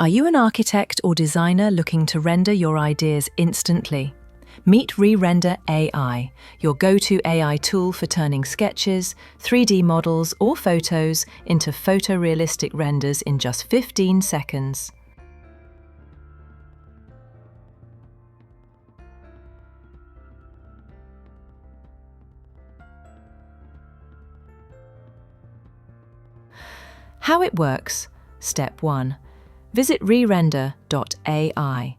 Are you an architect or designer looking to render your ideas instantly? Meet ReRender AI, your go-to AI tool for turning sketches, 3D models, or photos into photorealistic renders in just 15 seconds. How it works. Step 1. Visit ReRender.ai.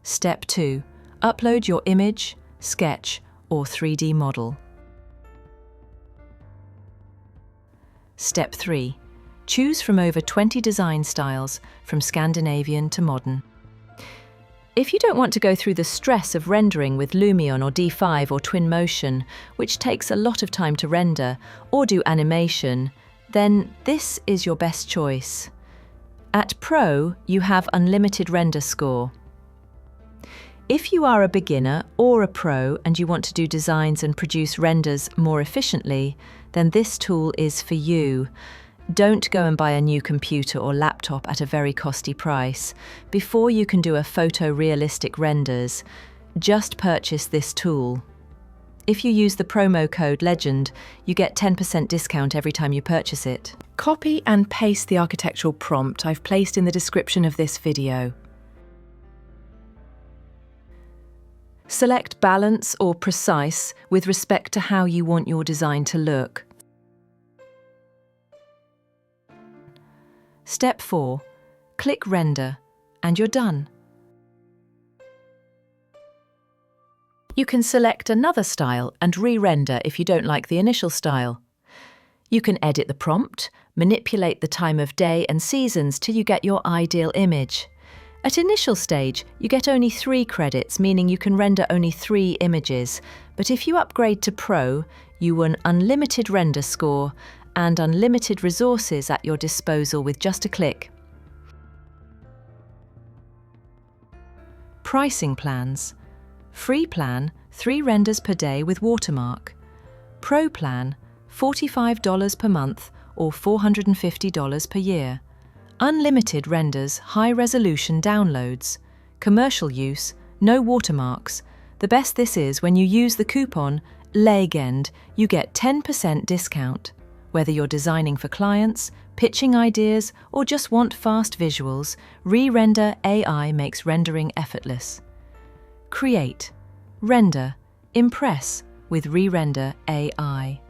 Step 2. Upload your image, sketch, or 3D model. Step 3. Choose from over 20 design styles, from Scandinavian to modern. If you don't want to go through the stress of rendering with Lumion or D5 or Twinmotion, which takes a lot of time to render, or do animation, then this is your best choice. At Pro, you have unlimited render score. If you are a beginner or a pro and you want to do designs and produce renders more efficiently, then this tool is for you. Don't go and buy a new computer or laptop at a very costly price. Before you can do a photorealistic renders, just purchase this tool. If you use the promo code LEGEND, you get 10% discount every time you purchase it. Copy and paste the architectural prompt I've placed in the description of this video. Select balance or precise with respect to how you want your design to look. Step 4. Click Render, and you're done. You can select another style and re-render if you don't like the initial style. You can edit the prompt, manipulate the time of day and seasons till you get your ideal image. At initial stage, you get only 3 credits, meaning you can render only 3 images. But if you upgrade to Pro, you win unlimited render score and unlimited resources at your disposal with just a click. Pricing plans. Free plan, 3 renders per day with watermark. Pro plan, $45 per month or $450 per year. Unlimited renders, high-resolution downloads. Commercial use, no watermarks. The best this is when you use the coupon LEGEND, you get 10% discount. Whether you're designing for clients, pitching ideas, or just want fast visuals, ReRender AI makes rendering effortless. Create, render, impress with ReRender AI.